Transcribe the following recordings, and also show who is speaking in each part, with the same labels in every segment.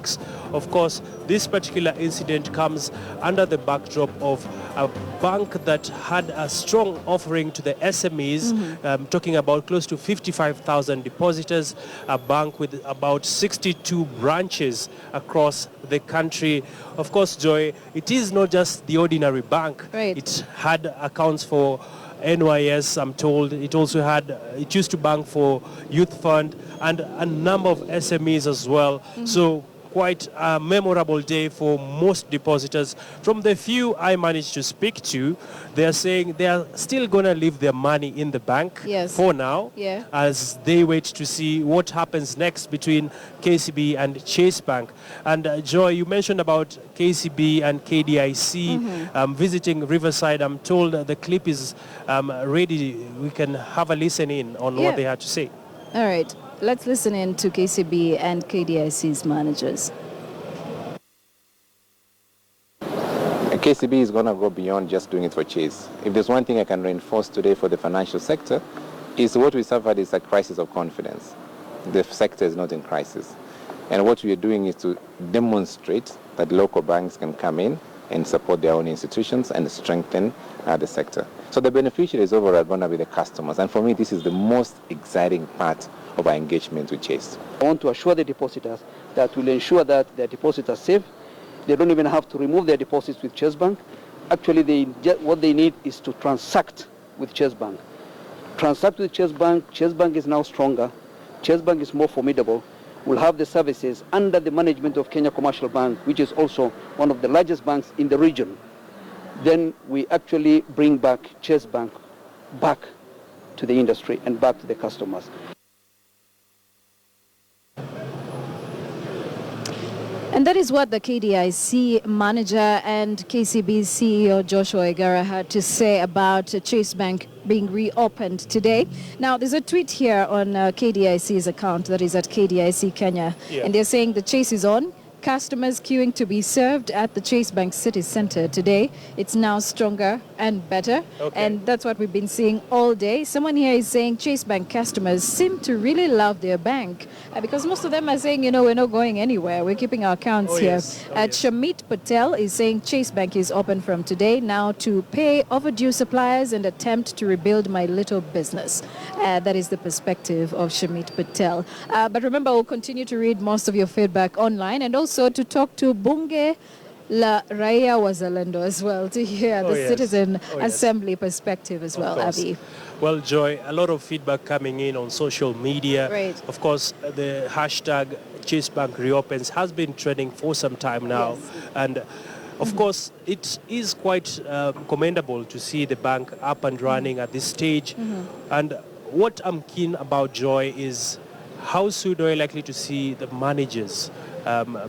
Speaker 1: banks. Of course, this particular incident comes under the backdrop of a bank that had a strong offering to the SMEs, talking about close to 55,000 depositors, a bank with about 62 branches across the country. Of course, Joy, it is not just the ordinary bank.
Speaker 2: Right.
Speaker 1: It had accounts for NYS, I'm told. It used to bank for Youth Fund and a number of SMEs as well. So quite a memorable day for most depositors. From the few I managed to speak to, they are saying they are still going to leave their money in the bank for now, as they wait to see what happens next between KCB and Chase Bank. And Joy, you mentioned about KCB and KDIC visiting Riverside. I'm told the clip is ready. We can have a listen in on what they had to say.
Speaker 2: All right. Let's listen in to KCB and KDIC's managers.
Speaker 3: KCB is going to go beyond just doing it for Chase. If there's one thing I can reinforce today for the financial sector, is what we suffered is a crisis of confidence. The sector is not in crisis. And what we are doing is to demonstrate that local banks can come in and support their own institutions and strengthen the sector. So the beneficiaries overall are going to be the customers. And for me, this is the most exciting part of our engagement with Chase.
Speaker 4: I want to assure the depositors that we'll ensure that their deposits are safe. They don't even have to remove their deposits with Chase Bank. Actually, what they need is to transact with Chase Bank. Transact with Chase Bank. Chase Bank is now stronger. Chase Bank is more formidable. We'll have the services under the management of Kenya Commercial Bank, which is also one of the largest banks in the region. Then we actually bring back Chase Bank back to the industry and back to the customers.
Speaker 2: And that is what the KDIC manager and KCB CEO Joshua Igara had to say about Chase Bank being reopened today. Now, there's a tweet here on KDIC's account, that is at KDIC Kenya, and they're saying the Chase is on. Customers queuing to be served at the Chase Bank City Center today. It's now stronger and better. And that's what we've been seeing all day. Someone here is saying Chase Bank customers seem to really love their bank because most of them are saying, you know, we're not going anywhere. We're keeping our accounts here. Shamit Patel is saying Chase Bank is open from today now to pay overdue suppliers and attempt to rebuild my little business. That is the perspective of Shamit Patel. But remember, we'll continue to read most of your feedback online and also to talk to Bunge la Raia Wazalendo as well to hear the citizen assembly perspective as well, Abby.
Speaker 1: Well, Joy, a lot of feedback coming in on social media.
Speaker 2: Right.
Speaker 1: Of course, the hashtag Chase Bank reopens has been trending for some time now. And of course, it is quite commendable to see the bank up and running at this stage. And what I'm keen about, Joy, is how soon are you likely to see the managers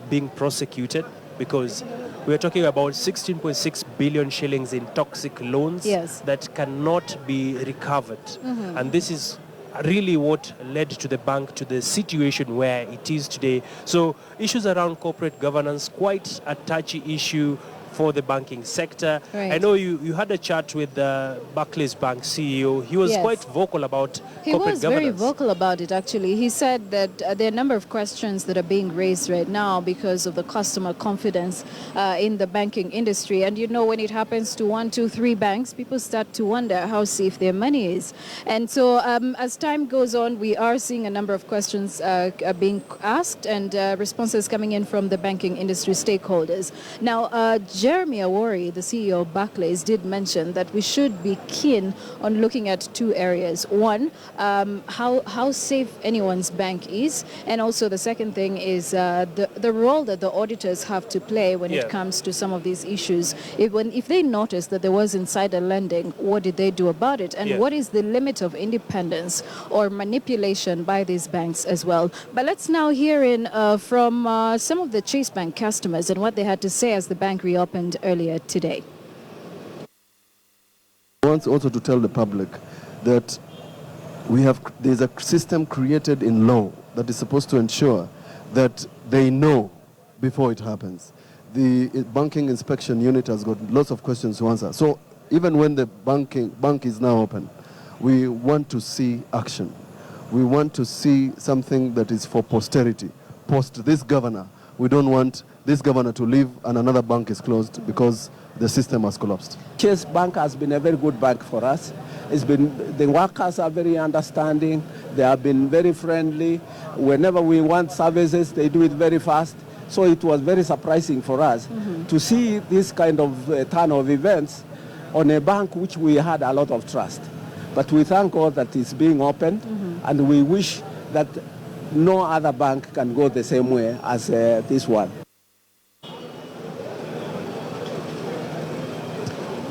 Speaker 1: being prosecuted? Because we are talking about 16.6 billion shillings in toxic loans that cannot be recovered. And this is really what led to the bank to the situation where it is today. So issues around corporate governance, quite a touchy issue for the banking sector. I know you had a chat with the Barclays Bank CEO. He was quite vocal about corporate governance.
Speaker 2: He was very vocal about it, actually. He said that there are a number of questions that are being raised right now because of the customer confidence in the banking industry. And you know, when it happens to 1, 2, 3 banks, people start to wonder how safe their money is. And so as time goes on, we are seeing a number of questions being asked and responses coming in from the banking industry stakeholders. Now, Jeremy Awori, the CEO of Barclays, did mention that we should be keen on looking at 2 areas. One, how safe anyone's bank is, and also the second thing is the role that the auditors have to play when it comes to some of these issues. If they noticed that there was insider lending, what did they do about it? And what is the limit of independence or manipulation by these banks as well? But let's now hear in from some of the Chase Bank customers and what they had to say as the bank reopened earlier today.
Speaker 5: I want also to tell the public that there's a system created in law that is supposed to ensure that they know before it happens. The banking inspection unit has got lots of questions to answer. So even when the bank is now open, we want to see action. We want to see something that is for posterity, post this governor we don't want this governor to leave and another bank is closed because the system has collapsed.
Speaker 6: Chase Bank has been a very good bank for us. The workers are very understanding. They have been very friendly. Whenever we want services, they do it very fast. So it was very surprising for us to see this kind of turn of events on a bank which we had a lot of trust. But we thank God that it's being opened, and we wish that no other bank can go the same way as this one.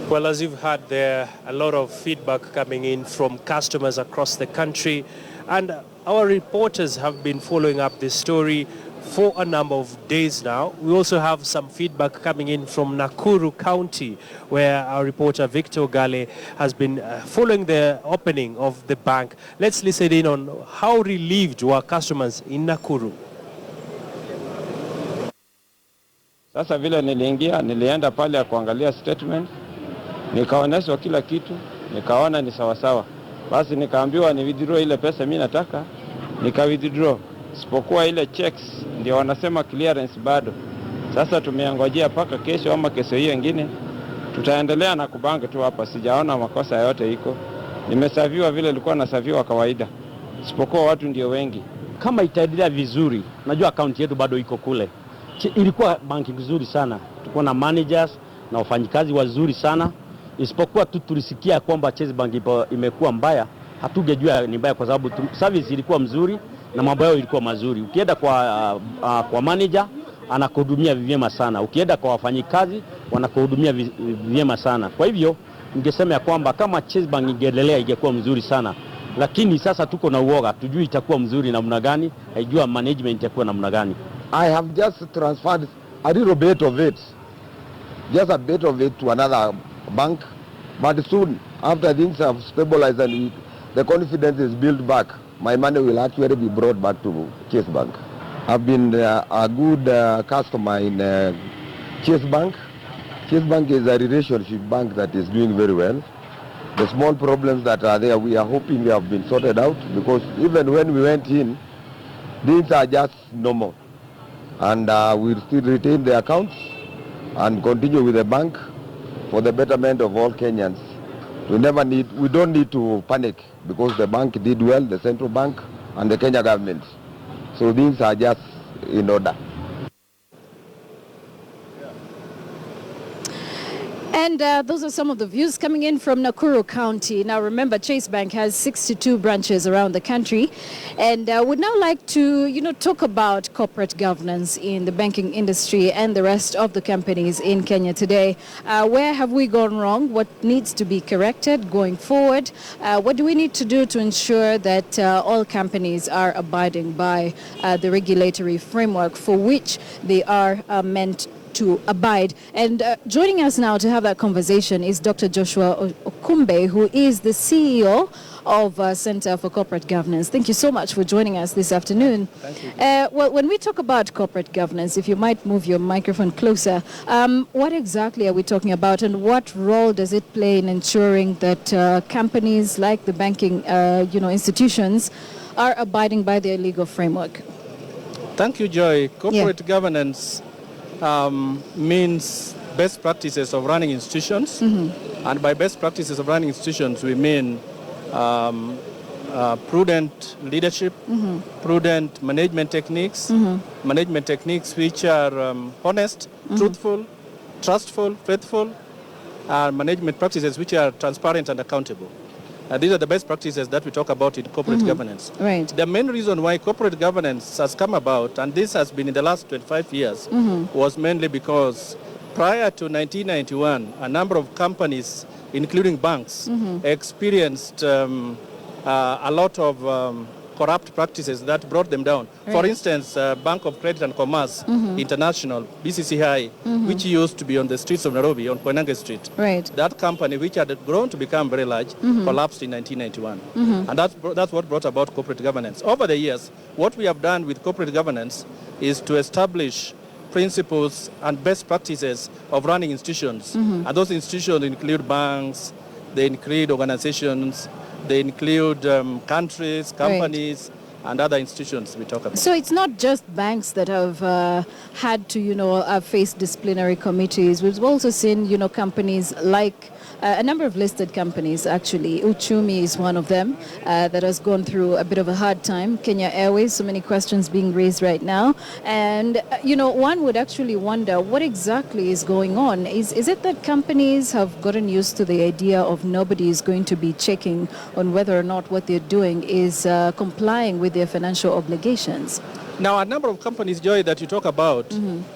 Speaker 1: Well, as you've heard there, a lot of feedback coming in from customers across the country, and our reporters have been following up this story for a number of days now. We also have some feedback coming in from Nakuru County, where our reporter Victor Gale has been following the opening of the bank. Let's listen in on how relieved were customers in Nakuru.
Speaker 7: Sasa vile nilienda pale ya kuangalia statement, nikaoneshwa kila kitu, nikaona ni sawa sawa. Basi nikaambiwa ni withdraw ile pesa mimi nataka, nika withdraw. Sipokuwa ile checks ndio wanasema clearance bado. Sasa tumeangojea paka kesho ama kesho hiyo nyingine. Tutaendelea na kubanka tu hapa, sijaona makosa yote iko. Nimesaviwa vile nilikuwa nasaviwa kawaida. Sipokuwa watu ndio wengi.
Speaker 8: Kama itaendelea vizuri, najua account yetu bado iko kule. Ilikuwa banki nzuri sana. Tulikuwa na managers na wafanyikazi wazuri sana. Isipokuwa tu tulisikia kwamba Chase Bank imekuwa mbaya, hatungejua ni mbaya kwa sababu service ilikuwa mzuri na mambo yao ilikuwa mazuri. Ukienda kwa manager anakuhudumia vyema sana. Ukienda kwa wafanyikazi wanakuhudumia vyema sana. Kwa hivyo ningesema ya kwamba kama Chase Bank ingeendelea ingekuwa mzuri sana. Lakini sasa tuko na uoga, tujui itakuwa mzuri namna gani, haijua management itakuwa namna gani.
Speaker 9: I have just transferred a little bit of it, just a bit of it to another bank, but soon after things have stabilized and the confidence is built back, my money will actually be brought back to Chase Bank. I've been a good customer in Chase Bank. Chase Bank is a relationship bank that is doing very well. The small problems that are there, we are hoping they have been sorted out, because even when we went in, things are just normal. And we'll still retain the accounts and continue with the bank for the betterment of all Kenyans. We don't need to panic, because the bank did well, the central bank and the Kenya government. So things are just in order.
Speaker 2: And those are some of the views coming in from Nakuru County. Now remember, Chase Bank has 62 branches around the country, and would now like to, talk about corporate governance in the banking industry and the rest of the companies in Kenya today. Where have we gone wrong? What needs to be corrected going forward? What do we need to do to ensure that all companies are abiding by the regulatory framework for which they are meant to abide? And joining us now to have that conversation is Dr. Joshua Okumbe, who is the CEO of Center for Corporate Governance. Thank you so much for joining us this afternoon.
Speaker 1: Thank you.
Speaker 2: Well, when we talk about corporate governance, if you might move your microphone closer, what exactly are we talking about, and what role does it play in ensuring that companies like the banking institutions are abiding by their legal framework?
Speaker 10: Thank you, Joy. Corporate governance means best practices of running institutions, and by best practices of running institutions we mean prudent leadership, prudent management techniques, which are honest, truthful, trustful, faithful, and management practices which are transparent and accountable. These are the best practices that we talk about in corporate governance.
Speaker 2: Right.
Speaker 10: The main reason why corporate governance has come about, and this has been in the last 25 years, was mainly because prior to 1991, a number of companies, including banks, experienced a lot of corrupt practices that brought them down. Right. For instance, Bank of Credit and Commerce International, BCCI, which used to be on the streets of Nairobi, on Koinange Street.
Speaker 2: Right.
Speaker 10: That company, which had grown to become very large, collapsed in 1991. And that's what brought about corporate governance. Over the years, what we have done with corporate governance is to establish principles and best practices of running institutions. And those institutions include banks, they include organizations, they include countries, companies, and other institutions we talk about.
Speaker 2: So it's not just banks that have had to, face disciplinary committees. We've also seen, companies like a number of listed companies, actually. Uchumi is one of them that has gone through a bit of a hard time. Kenya Airways, so many questions being raised right now. And, one would actually wonder what exactly is going on. Is it that companies have gotten used to the idea of nobody is going to be checking on whether or not what they're doing is complying with their financial obligations?
Speaker 10: Now, a number of companies, Joy, that you talk about,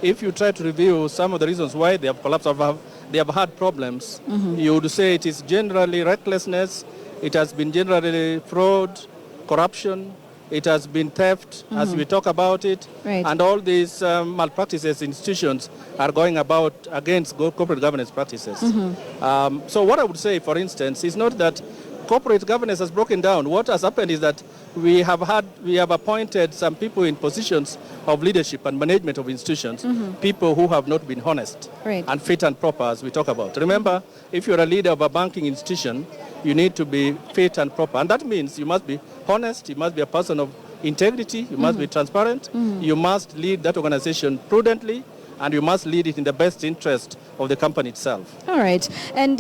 Speaker 10: if you try to review some of the reasons why they have collapsed or they have had problems, you would say it is generally recklessness, it has been generally fraud, corruption, it has been theft, as we talk about it, and all these malpractices institutions are going about against corporate governance practices. So what I would say, for instance, is not that corporate governance has broken down. What has happened is that we have appointed some people in positions of leadership and management of institutions, people who have not been honest and fit and proper, as we talk about. Remember, if you're a leader of a banking institution, you need to be fit and proper. And that means you must be honest, you must be a person of integrity, you must be transparent, you must lead that organization prudently, and you must lead it in the best interest of the company itself.
Speaker 2: All right. And,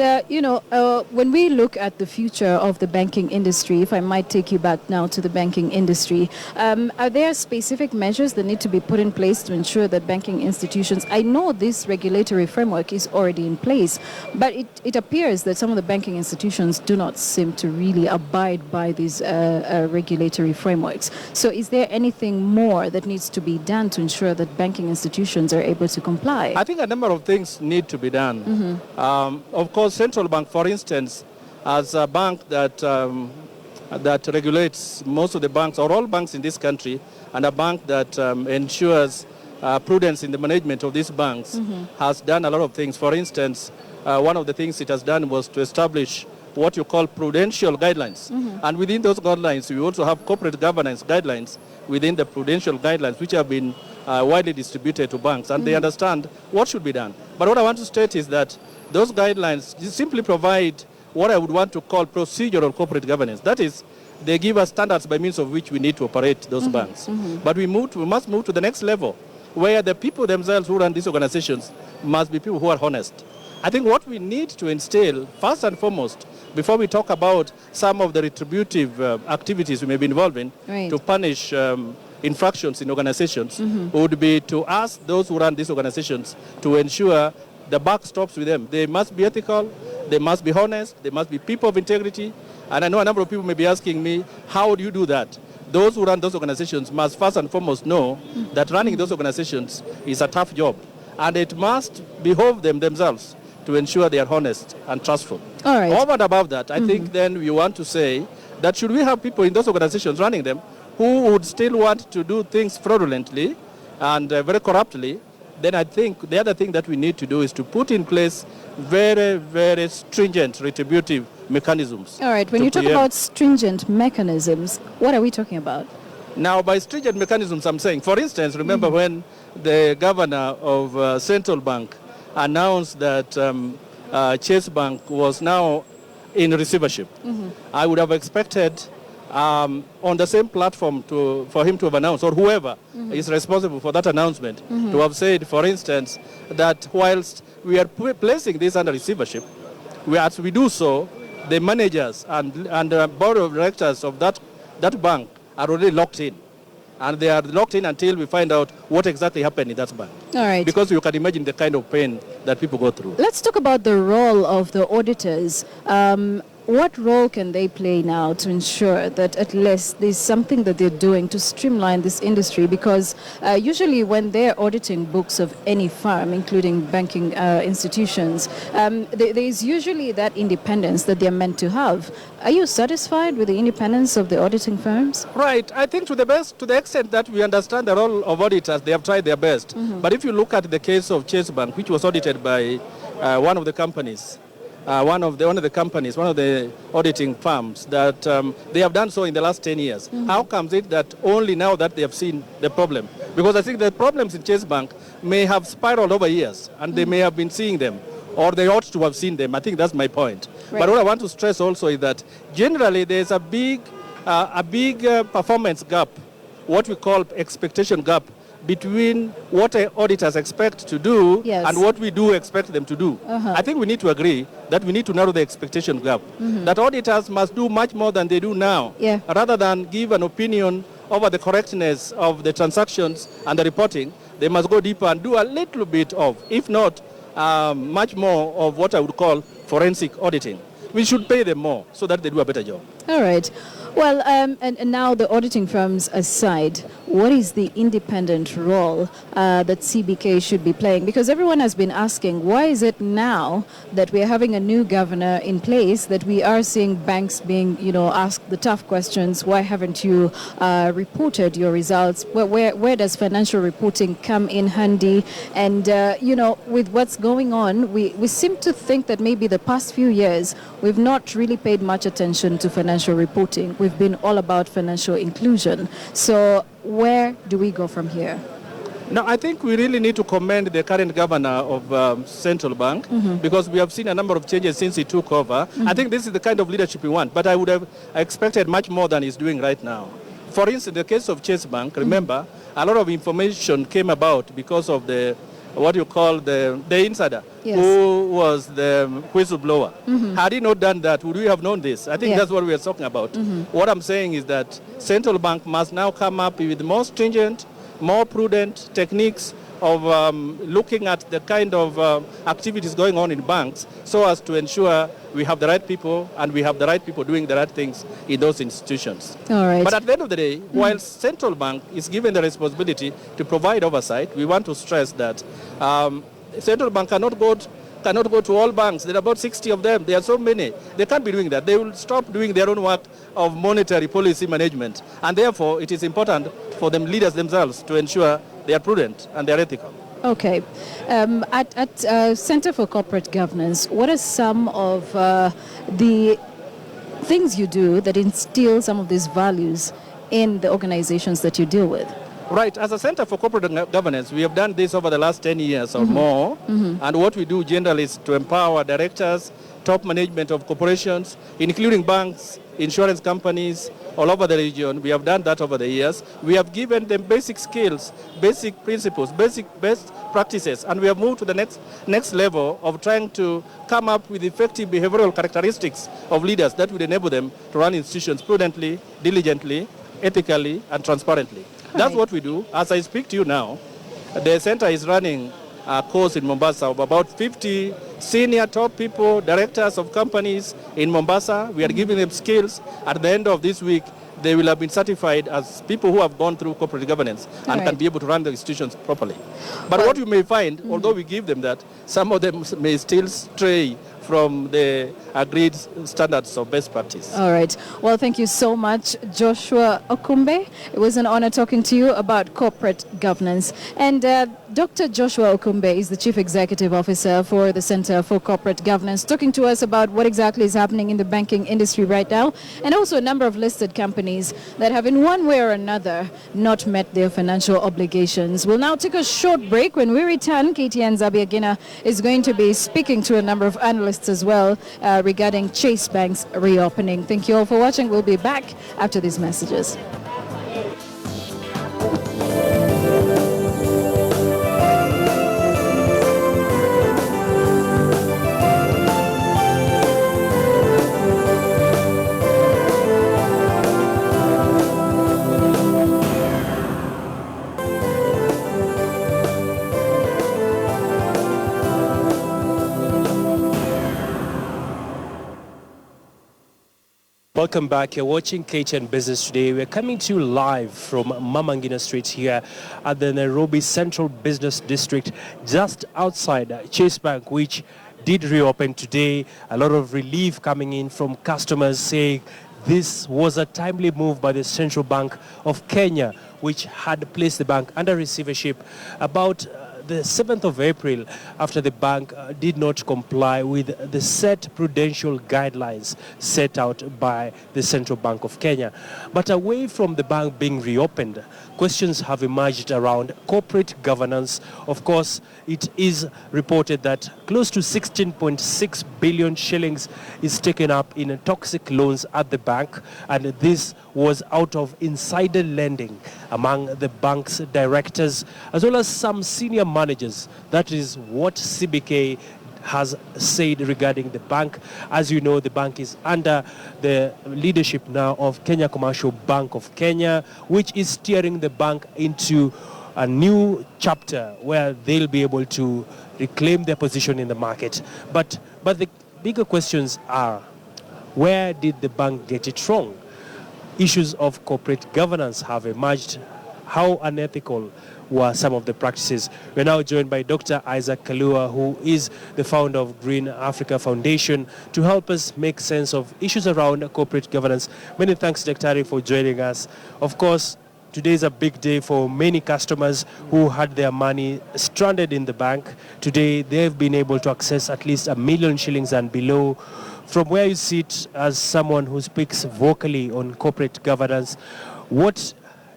Speaker 2: when we look at the future of the banking industry, if I might take you back now to the banking industry, are there specific measures that need to be put in place to ensure that banking institutions, I know this regulatory framework is already in place, but it appears that some of the banking institutions do not seem to really abide by these regulatory frameworks. So is there anything more that needs to be done to ensure that banking institutions are able to comply?
Speaker 10: I think a number of things need to be done. Of course, Central Bank, for instance, as a bank that regulates most of the banks, or all banks in this country, and a bank that ensures prudence in the management of these banks, has done a lot of things. For instance, one of the things it has done was to establish what you call prudential guidelines. And within those guidelines, we also have corporate governance guidelines within the prudential guidelines, which have been widely distributed to banks, and they understand what should be done. But what I want to state is that those guidelines simply provide what I would want to call procedural corporate governance. That is, they give us standards by means of which we need to operate those banks. But we must move to the next level, where the people themselves who run these organizations must be people who are honest. I think what we need to instill, first and foremost, before we talk about some of the retributive activities we may be involved in to punish infractions in organizations, would be to ask those who run these organizations to ensure the buck stops with them. They must be ethical, they must be honest, they must be people of integrity. And I know a number of people may be asking me, how do you do that? Those who run those organizations must first and foremost know that running those organizations is a tough job. And it must behove themselves to ensure they are honest and trustful.
Speaker 2: All right.
Speaker 10: Over and above that, I think then we want to say that should we have people in those organizations running them who would still want to do things fraudulently and very corruptly, then I think the other thing that we need to do is to put in place very, very stringent retributive mechanisms.
Speaker 2: All right. When you talk about stringent mechanisms, what are we talking about?
Speaker 10: Now, by stringent mechanisms, I'm saying, for instance, remember when the governor of Central Bank announced that Chase Bank was now in receivership, I would have expected on the same platform for him to have announced, or whoever is responsible for that announcement, to have said, for instance, that whilst we are placing this under receivership, as we do so, the managers and the board of directors of that bank are already locked in. And they are locked in until we find out what exactly happened in that bank.
Speaker 2: All right.
Speaker 10: Because you can imagine the kind of pain that people go through.
Speaker 2: Let's talk about the role of the auditors. What role can they play now to ensure that at least there's something that they're doing to streamline this industry? Because usually when they're auditing books of any firm, including banking institutions, there's usually that independence that they're meant to have. Are you satisfied with the independence of the auditing firms?
Speaker 10: Right. I think to the extent that we understand the role of auditors, they have tried their best. But if you look at the case of Chase Bank, which was audited by one of the companies, one of the auditing firms, that they have done so in the last 10 years. How comes it that only now that they have seen the problem? Because I think the problems in Chase Bank may have spiraled over years, and they may have been seeing them, or they ought to have seen them. I think that's my point. Right. But what I want to stress also is that generally there's a big a big performance gap, what we call expectation gap, between what auditors expect to do
Speaker 2: Yes.
Speaker 10: and what we do expect them to do. I think we need to agree that we need to narrow the expectation gap. That auditors must do much more than they do now,
Speaker 2: Yeah.
Speaker 10: rather than give an opinion over the correctness of the transactions and the reporting. They must go deeper and do a little bit of, if not much more of what I would call forensic auditing. We should pay them more so that they do a better job.
Speaker 2: All right. Well, and now the auditing firms aside, what is the independent role that CBK should be playing? Because everyone has been asking, why is it now that we are having a new governor in place that we are seeing banks being, asked the tough questions? Why haven't you reported your results? Where does financial reporting come in handy? And, with what's going on, we seem to think that maybe the past few years we've not really paid much attention to financial reporting. We've been all about financial inclusion. So where do we go from here?
Speaker 10: Now, I think we really need to commend the current governor of Central Bank because we have seen a number of changes since he took over. I think this is the kind of leadership we want, but I would have expected much more than he's doing right now. For instance, in the case of Chase Bank, remember, a lot of information came about because of the insider,
Speaker 2: Yes.
Speaker 10: who was the whistleblower. Had he not done that, would we have known this? I think
Speaker 2: Yeah.
Speaker 10: that's what we are talking about. What I'm saying is that Central Bank must now come up with more stringent, more prudent techniques of looking at the kind of activities going on in banks so as to ensure we have the right people and we have the right people doing the right things in those institutions.
Speaker 2: All right.
Speaker 10: But at the end of the day, while Central Bank is given the responsibility to provide oversight, we want to stress that Central Bank cannot go to all banks. There are about 60 of them. There are so many. They can't be doing that. They will stop doing their own work of monetary policy management. And therefore, it is important for them leaders themselves to ensure they are prudent and they are ethical.
Speaker 2: Okay. At Center for Corporate Governance, what are some of the things you do that instill some of these values in the organizations that you deal with?
Speaker 10: Right. As a Center for Corporate Governance, we have done this over the last 10 years or more. And what we do generally is to empower directors, top management of corporations, including banks, insurance companies, all over the region. We have done that over the years. We have given them basic skills, basic principles, basic best practices, and we have moved to the next level of trying to come up with effective behavioral characteristics of leaders that would enable them to run institutions prudently, diligently, ethically, and transparently. That's what we do. As I speak to you now, the center is running a course in Mombasa of about 50 senior top people, directors of companies in Mombasa. We are giving them skills. At the end of this week, they will have been certified as people who have gone through corporate governance and can be able to run the institutions properly. But what you may find, although we give them that, some of them may still stray from the agreed standards of best practice.
Speaker 2: All right. Well, thank you so much, Joshua Okumbe. It was an honor talking to you about corporate governance. And Dr. Joshua Okumbe is the Chief Executive Officer for the Center for Corporate Governance, talking to us about what exactly is happening in the banking industry right now, and also a number of listed companies that have in one way or another not met their financial obligations. We'll now take a short break. When we return, KTN Zabiagina is going to be speaking to a number of analysts as well regarding Chase Bank's reopening. Thank you all for watching. We'll be back after these messages.
Speaker 1: Welcome back. You're watching KTN Business Today. We're coming to you live from Mama Ngina Street here at the Nairobi Central Business District, just outside Chase Bank, which did reopen today. A lot of relief coming in from customers saying this was a timely move by the Central Bank of Kenya, which had placed the bank under receivership about the 7th of April after the bank did not comply with the set prudential guidelines set out by the Central Bank of Kenya. But away from the bank being reopened, questions have emerged around corporate governance. Of course, it is reported that close to 16.6 billion shillings is taken up in toxic loans at the bank, and this was out of insider lending among the bank's directors as well as some senior managers. That is what CBK has said regarding the bank. As you know, the bank is under the leadership now of Kenya Commercial Bank of Kenya, which is steering the bank into a new chapter where they'll be able to reclaim their position in the market. But the bigger questions are, where did the bank get it wrong? Issues of corporate governance have emerged. How unethical were some of the practices? We're now joined by Dr. Isaac Kalua, who is the founder of Green Africa Foundation, to help us make sense of issues around corporate governance. Many thanks, Dr. for joining us. Of course, today is a big day for many customers who had their money stranded in the bank. Today, they've been able to access at least $1 million shillings and below. From where you sit as someone who speaks vocally on corporate governance, what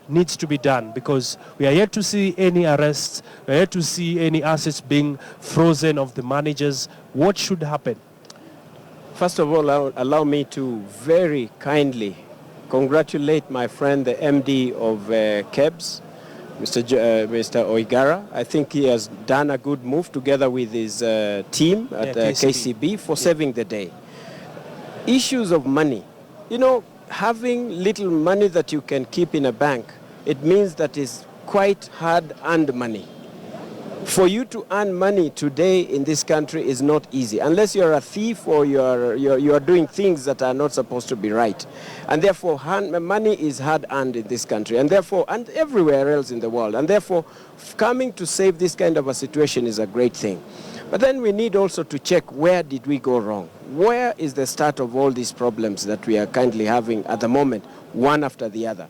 Speaker 1: needs to be done? Because we are yet to see any arrests, we are yet to see any assets being frozen of the managers. What should happen?
Speaker 11: First of all, allow me to very kindly congratulate my friend, the MD of KEBS, Mr. Oigara. I think he has done a good move together with his team at KCB for saving the day. Issues of money. You know, having little money that you can keep in a bank, it means that it's quite hard-earned money. For you to earn money today in this country is not easy, unless you're a thief or you are doing things that are not supposed to be right. And therefore, money is hard-earned in this country, and therefore, and everywhere else in the world. And therefore, coming to save this kind of a situation is a great thing. But then we need also to check, where did we go wrong? Where is the start of all these problems that we are currently having at the moment, one after the other?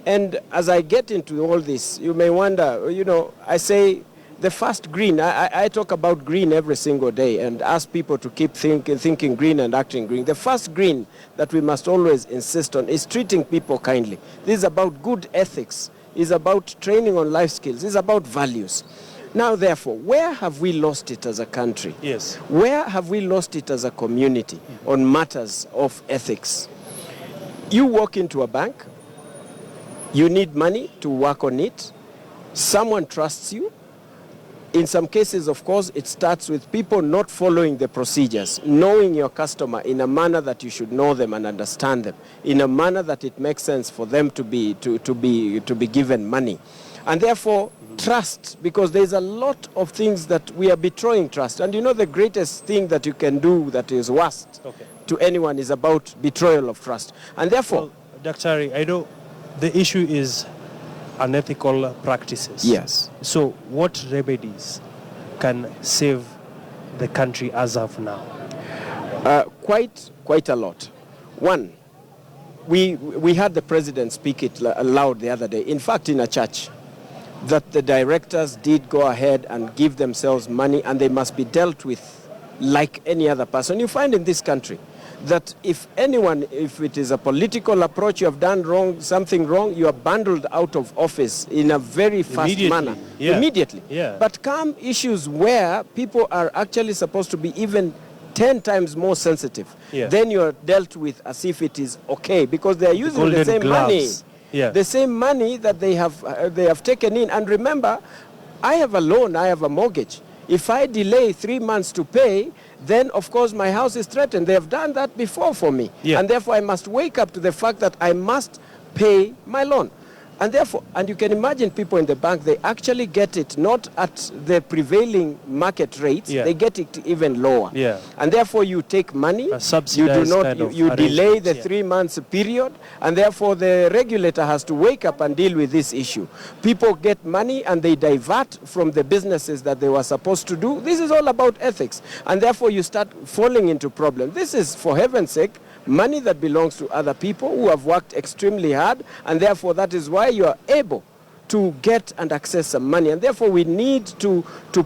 Speaker 11: And as I get into all this, you may wonder, you know, I say the first green, I talk about green every single day and ask people to keep thinking green and acting green. The first green that we must always insist on is treating people kindly. This is about good ethics. It's about training on life skills. It's about values. Now, therefore, where have we lost it as a country?
Speaker 1: Yes.
Speaker 11: Where have we lost it as a community on matters of ethics? You walk into a bank, you need money to work on it, someone trusts you. In some cases, of course, it starts with people not following the procedures, knowing your customer in a manner that you should know them and understand them, in a manner that it makes sense for them to be given money. And therefore, trust, because there's a lot of things that we are betraying trust. And you know, the greatest thing that you can do that is worst to anyone is about betrayal of trust. And therefore...
Speaker 1: Well, Dr. I know the issue is unethical practices.
Speaker 11: Yes.
Speaker 1: So what remedies can save the country as of now?
Speaker 11: Quite a lot. One, we had the president speak it aloud the other day, in fact in a church, that the directors did go ahead and give themselves money and they must be dealt with like any other person. You find in this country that if it is a political approach, you have done something wrong, you are bundled out of office in a very fast manner.
Speaker 1: Yeah.
Speaker 11: Immediately.
Speaker 1: Yeah.
Speaker 11: But come issues where people are actually supposed to be even 10 times more sensitive, then you are dealt with as if it is okay, because they are using the same money.
Speaker 1: Yeah.
Speaker 11: The same money that they have taken in. And remember, I have a loan, I have a mortgage. If I delay 3 months to pay, then of course my house is threatened. They have done that before for me.
Speaker 1: Yeah.
Speaker 11: And therefore I must wake up to the fact that I must pay my loan. And therefore, and you can imagine people in the bank, they actually get it not at the prevailing market rates, they get it even lower.
Speaker 1: Yeah.
Speaker 11: And therefore you take money, you do not, you delay the 3 months period, and therefore the regulator has to wake up and deal with this issue. People get money and they divert from the businesses that they were supposed to do. This is all about ethics. And therefore you start falling into problems. This is, for heaven's sake, money that belongs to other people who have worked extremely hard, and therefore that is why you are able to get and access some money. And therefore we need to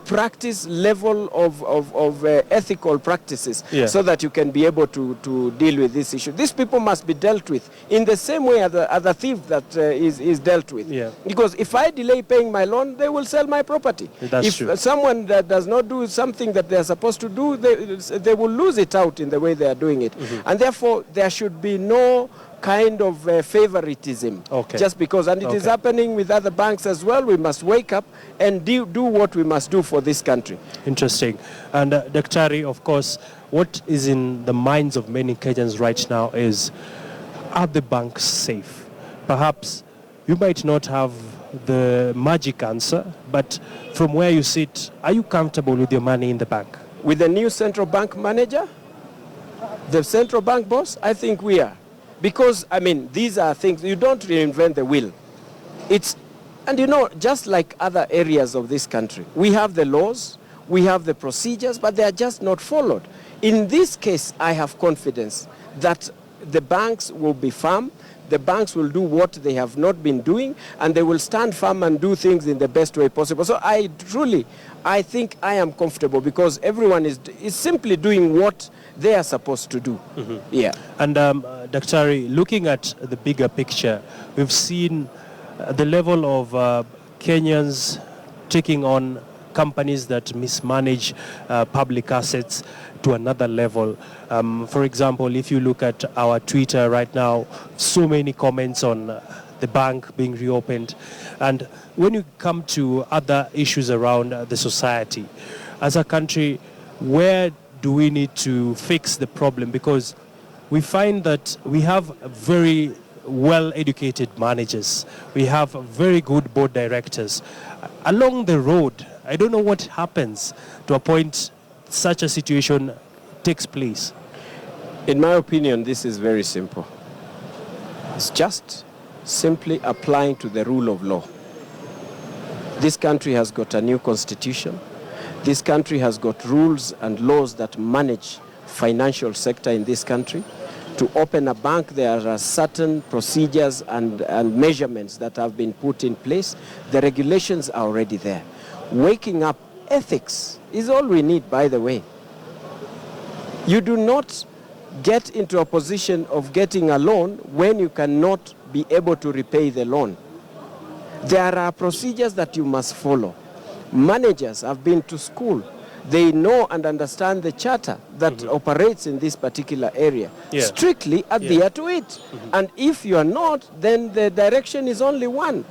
Speaker 11: practice level of ethical practices so that you can be able to deal with this issue. These people must be dealt with in the same way as the thief that is dealt with.
Speaker 1: Yeah.
Speaker 11: Because if I delay paying my loan, they will sell my property.
Speaker 1: That's true.
Speaker 11: If someone that does not do something that they are supposed to do, they will lose it out in the way they are doing it. And therefore there should be no kind of favoritism.
Speaker 1: Okay.
Speaker 11: Just because, and it is happening with other banks as well. We must wake up and do what we must do for this country.
Speaker 1: Interesting. And Daktari, of course, what is in the minds of many Kenyans right now is, are the banks safe? Perhaps you might not have the magic answer, but from where you sit, are you comfortable with your money in the bank?
Speaker 11: With the new central bank manager, the central bank boss, I think we are. Because, I mean, these are things, you don't reinvent the wheel. And you know, just like other areas of this country, we have the laws, we have the procedures, but they are just not followed. In this case, I have confidence that the banks will be firm, the banks will do what they have not been doing, and they will stand firm and do things in the best way possible. So I think I am comfortable because everyone is simply doing what they are supposed to do. Yeah.
Speaker 1: And Daktari, looking at the bigger picture, we've seen the level of Kenyans taking on companies that mismanage public assets to another level. For example, if you look at our Twitter right now, so many comments on the bank being reopened. And when you come to other issues around the society, as a country, where do we need to fix the problem? Because we find that we have very well-educated managers. We have very good board directors. Along the road, I don't know what happens to a point such a situation takes place.
Speaker 11: In my opinion, this is very simple. It's just simply applying to the rule of law. This country has got a new constitution. This country has got rules and laws that manage financial sector in this country. To open a bank, there are certain procedures and measurements that have been put in place. The regulations are already there. Waking up, ethics is all we need, by the way. You do not get into a position of getting a loan when you cannot be able to repay the loan. There are procedures that you must follow. Managers have been to school. They know and understand the charter that operates in this particular area. Strictly adhere to it. And if you are not, then the direction is only one,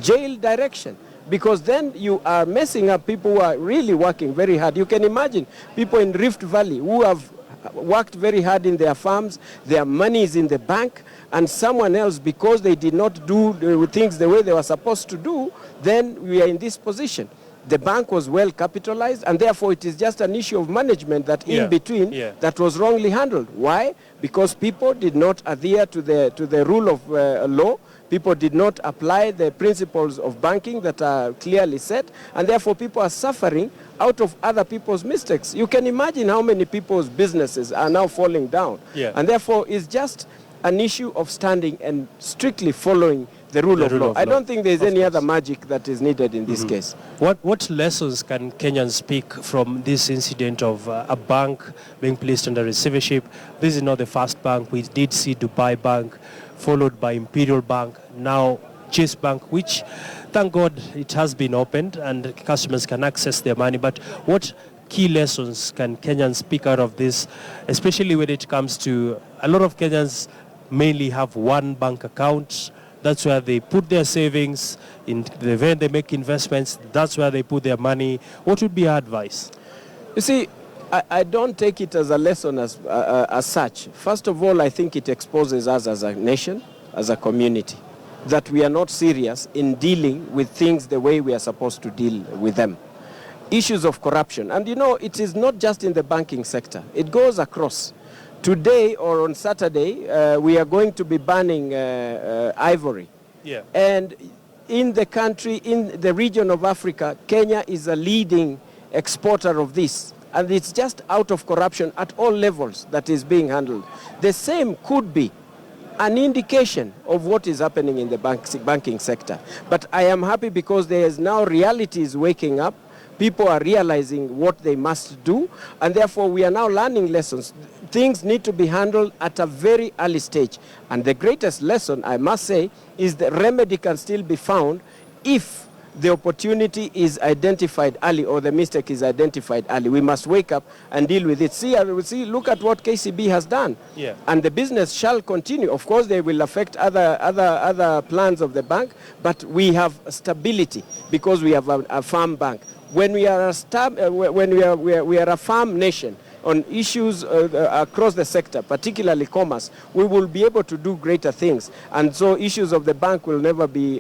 Speaker 11: jail direction. Because then you are messing up people who are really working very hard. You can imagine people in Rift Valley who have worked very hard in their farms, their money is in the bank, and someone else, because they did not do things the way they were supposed to do, then we are in this position. The bank was well capitalized, and therefore it is just an issue of management that in between that was wrongly handled. Why? Because people did not adhere to the rule of law. People did not apply the principles of banking that are clearly set, and therefore people are suffering out of other people's mistakes. You can imagine how many people's businesses are now falling down. And therefore it's just an issue of standing and strictly following the rule of law. I don't think there's any other magic that is needed in this case.
Speaker 1: What lessons can Kenyans pick from this incident of a bank being placed under receivership? This is not the first bank. We did see Dubai Bank, followed by Imperial Bank, now Chase Bank, which, thank God, it has been opened and customers can access their money. But what key lessons can Kenyans pick out of this, especially when it comes to a lot of Kenyans mainly have one bank account? That's where they put their savings. In the event they make investments, that's where they put their money. What would be your advice?
Speaker 11: You see, I don't take it as a lesson as such. First of all, I think it exposes us as a nation, as a community, that we are not serious in dealing with things the way we are supposed to deal with them. Issues of corruption. And you know, it is not just in the banking sector. It goes across. Today or on Saturday, we are going to be banning ivory. And in the country, in the region of Africa, Kenya is a leading exporter of this. And it's just out of corruption at all levels that is being handled. The same could be an indication of what is happening in the banking sector. But I am happy because there is now reality is waking up. People are realizing what they must do, and therefore we are now learning lessons. Things need to be handled at a very early stage. And the greatest lesson, I must say, is the remedy can still be found if the opportunity is identified early or the mistake is identified early, we must wake up and deal with it. See, look at what KCB has done.
Speaker 1: Yeah.
Speaker 11: And the business shall continue. Of course, they will affect other plans of the bank, but we have stability because we have a farm bank. When we are a farm nation, on issues across the sector, particularly commerce, we will be able to do greater things. And so issues of the bank will never be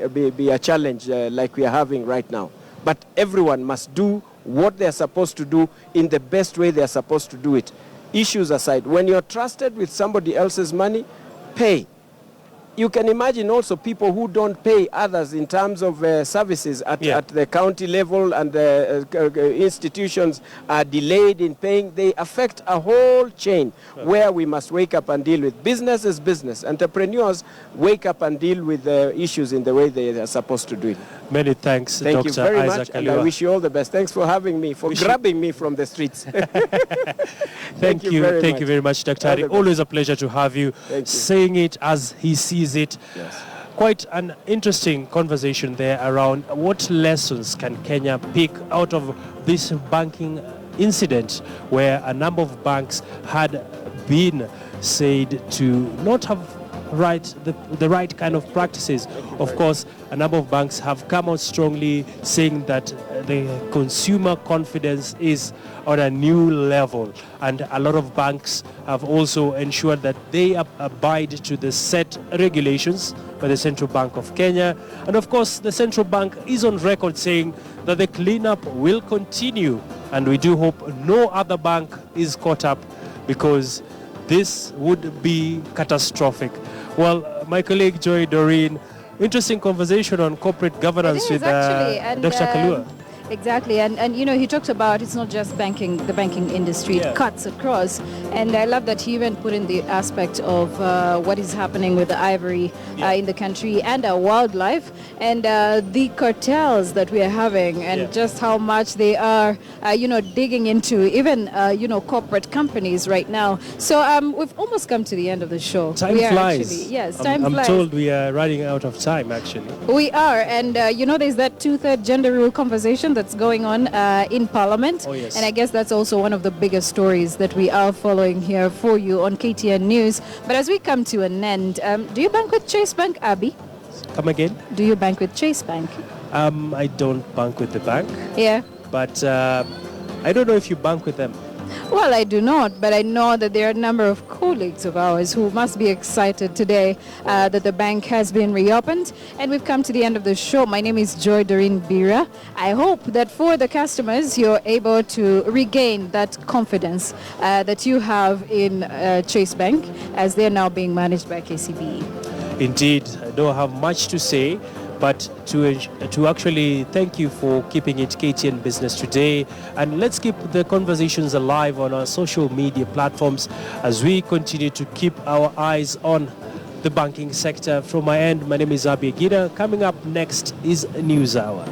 Speaker 11: a challenge like we are having right now. But everyone must do what they are supposed to do in the best way they are supposed to do it. Issues aside, when you're trusted with somebody else's money, pay. You can imagine also people who don't pay others in terms of services at the county level, and the institutions are delayed in paying. They affect a whole chain where we must wake up and deal with. Business is business. Entrepreneurs wake up and deal with issues in the way they are supposed to do it.
Speaker 1: Many thanks,
Speaker 11: Thank
Speaker 1: Dr.
Speaker 11: you very
Speaker 1: Isaac
Speaker 11: much,
Speaker 1: Aliwa.
Speaker 11: and I wish you all the best. Thanks for having me, for grabbing me from the streets.
Speaker 1: Thank you very much, Dr.
Speaker 11: All the
Speaker 1: Ari.
Speaker 11: best.
Speaker 1: Always a pleasure to have you.
Speaker 11: Thank you.
Speaker 1: Saying it as he sees it.
Speaker 11: Yes.
Speaker 1: Quite an interesting conversation there around what lessons can Kenya pick out of this banking incident where a number of banks had been said to not have the right kind of practices. Of course, a number of banks have come out strongly saying that the consumer confidence is on a new level, and a lot of banks have also ensured that they abide to the set regulations by the Central Bank of Kenya. And of course, the Central Bank is on record saying that the cleanup will continue, and we do hope no other bank is caught up, because this would be catastrophic. Well, my colleague Joy Doreen, interesting conversation on corporate governance with Dr. Kalua.
Speaker 2: Exactly, and you know, he talked about it's not just banking, the banking industry, it cuts across, and I love that he even put in the aspect of what is happening with the ivory in the country and our wildlife, and the cartels that we are having, and just how much they are, you know, digging into even, you know, corporate companies right now. So we've almost come to the end of the show.
Speaker 1: Time flies.
Speaker 2: Time
Speaker 1: I'm
Speaker 2: flies.
Speaker 1: told we are running out of time, actually.
Speaker 2: We are, and you know, there's that two-third gender rule conversation that's going on in Parliament.
Speaker 1: Oh, yes.
Speaker 2: And I guess that's also one of the biggest stories that we are following here for you on KTN News. But as we come to an end, do you bank with Chase Bank, Abby?
Speaker 1: Come again?
Speaker 2: Do you bank with Chase Bank?
Speaker 1: I don't bank with the bank.
Speaker 2: Yeah.
Speaker 1: But I don't know if you bank with them.
Speaker 2: Well, I do not, but I know that there are a number of colleagues of ours who must be excited today that the bank has been reopened. And we've come to the end of the show. My name is Joy Doreen Bira. I hope that for the customers, you're able to regain that confidence that you have in Chase Bank, as they're now being managed by KCB.
Speaker 1: Indeed, I don't have much to say, but to actually thank you for keeping it KTN Business Today. And let's keep the conversations alive on our social media platforms as we continue to keep our eyes on the banking sector. From my end, my name is Abi Agida. Coming up next is News Hour.